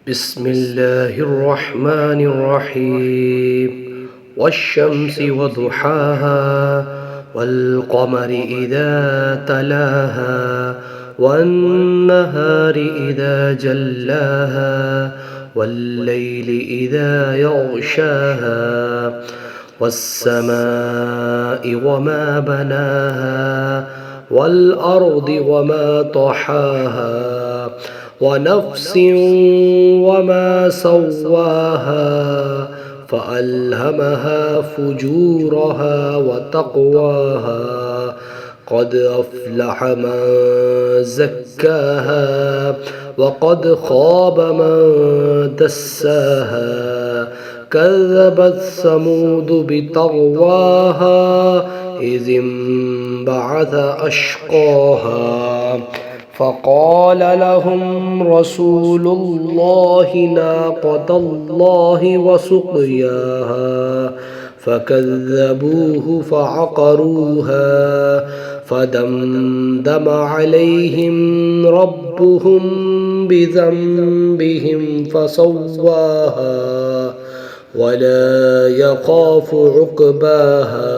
بسم الله الرحمن الرحيم والشمس وضحاها والقمر إذا تلاها والنهار إذا جلاها والليل إذا يغشاها والسماء وما بناها والأرض وما طحاها ونفس وما سواها فألهمها فجورها وتقواها قد أفلح من زكاها وقد خاب من دساها كذبت ثمود بطغواها إذ انبعث أشقاها فقال لهم رسول الله ناقة الله وسقياها فكذبوه فعقروها فدمدم عليهم ربهم بذنبهم فسواها ولا يخاف عقباها